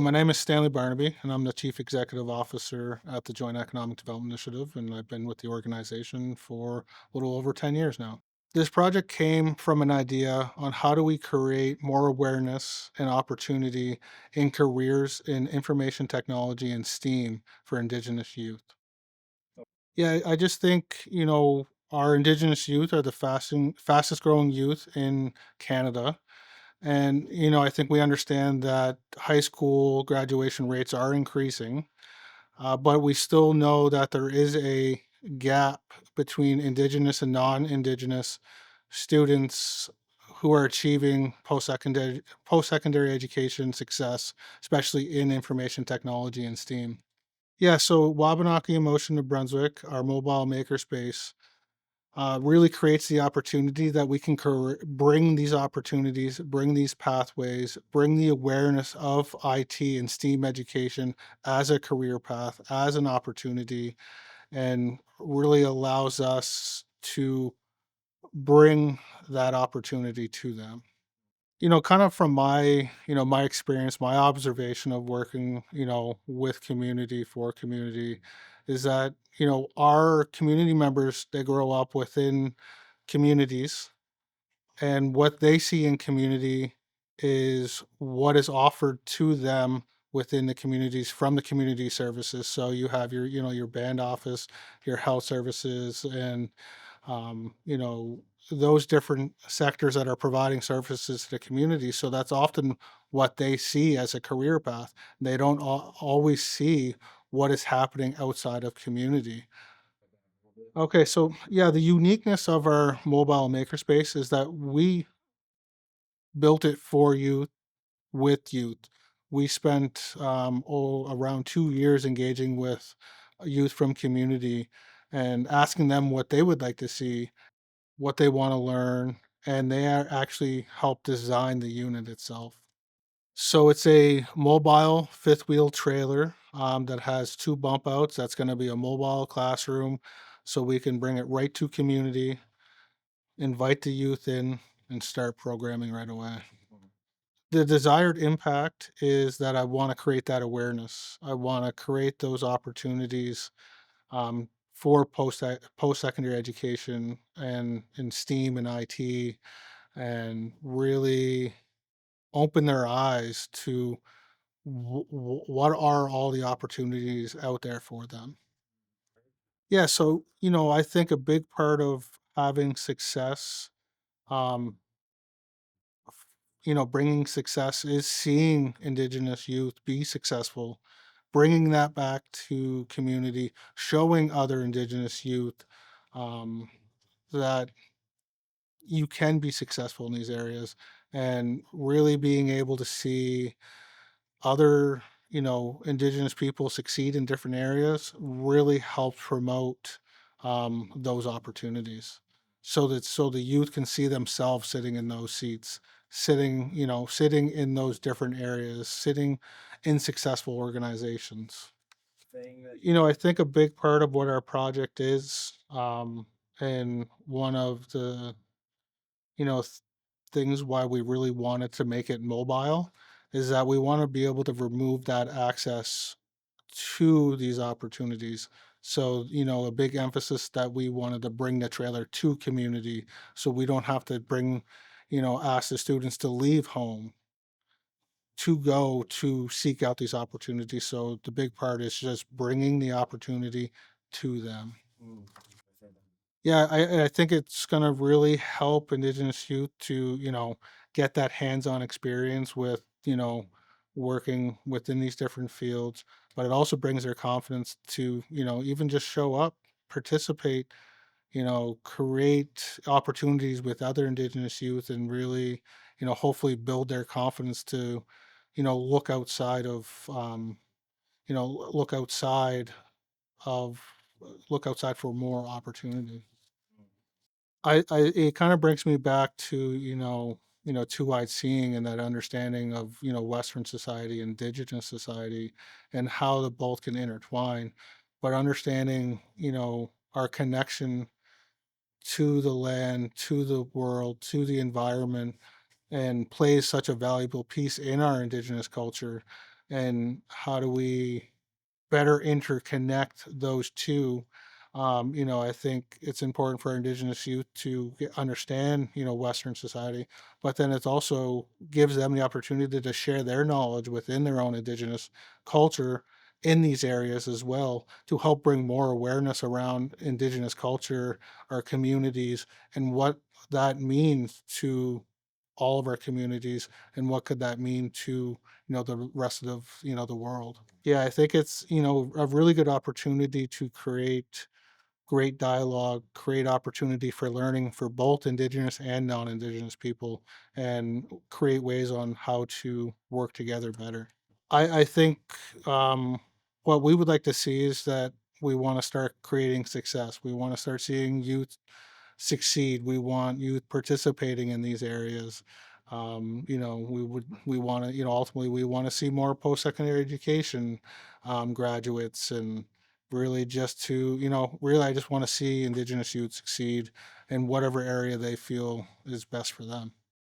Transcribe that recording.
My name is Stanley Barnaby, and I'm the Chief Executive Officer at the Joint Economic Development Initiative, and I've been with the organization for a little over 10 years now. This project came from an idea on how do we create more awareness and opportunity in careers in information technology and STEAM for Indigenous youth. Yeah, I just think, our Indigenous youth are the fastest growing youth in Canada. And, I think we understand that high school graduation rates are increasing, but we still know that there is a gap between Indigenous and non Indigenous students who are achieving post-secondary education success, especially in information technology and STEAM. Yeah, so Wabanaki Emotion New Brunswick, our mobile makerspace, really creates the opportunity that we can bring these opportunities, bring these pathways, bring the awareness of IT and STEAM education as a career path, as an opportunity, and really allows us to bring that opportunity to them. Kind of from my experience, my observation of working, with community for community is that, our community members, they grow up within communities, and what they see in community is what is offered to them within the communities from the community services. So you have your band office, your health services, and those different sectors that are providing services to the community. So that's often what they see as a career path. They don't always see what is happening outside of community. Okay, so yeah, the uniqueness of our mobile makerspace is that we built it for youth with youth. We spent around 2 years engaging with youth from community and asking them what they would like to see, what they want to learn, and they actually helped design the unit itself. So it's a mobile fifth wheel trailer that has two bump outs. That's going to be a mobile classroom, so we can bring it right to community, invite the youth in, and start programming right away. The desired impact is that I want to create that awareness. I want to create those opportunities for post secondary education and in STEAM and IT, and really open their eyes to what are all the opportunities out there for them. Yeah, so I think a big part of having success, um, bringing success is seeing Indigenous youth be successful, bringing that back to community, showing other Indigenous youth um, that you can be successful in these areas, and really being able to see other, Indigenous people succeed in different areas really helps promote those opportunities, so the youth can see themselves sitting in those seats, sitting in those different areas, sitting in successful organizations. I think a big part of what our project is, and one of the things why we really wanted to make it mobile is that we want to be able to remove that access to these opportunities. So, a big emphasis that we wanted to bring the trailer to community so we don't have to ask the students to leave home to go to seek out these opportunities. So, the big part is just bringing the opportunity to them. Yeah, I think it's gonna really help Indigenous youth to, get that hands-on experience with, working within these different fields, but it also brings their confidence to, even just show up, participate, create opportunities with other Indigenous youth and really, hopefully build their confidence to, look outside of, look outside of look outside for more opportunity. I it kind of brings me back to, two-eyed seeing and that understanding of, Western society, Indigenous society, and how the both can intertwine. But understanding, our connection to the land, to the world, to the environment, and plays such a valuable piece in our Indigenous culture. and how do we better interconnect those two. I think it's important for Indigenous youth to understand, Western society, but then it also gives them the opportunity to share their knowledge within their own Indigenous culture in these areas as well to help bring more awareness around Indigenous culture, our communities, and what that means to all of our communities and what could that mean to the rest of the world. Yeah, I think it's a really good opportunity to create great dialogue, create opportunity for learning for both indigenous and non-indigenous people, and create ways on how to work together better. I think what we would like to see is that we want to start creating success. We want to start seeing youth succeed. We want youth participating in these areas. We want to, ultimately we want to see more post-secondary education graduates, and really just to, really I just want to see Indigenous youth succeed in whatever area they feel is best for them.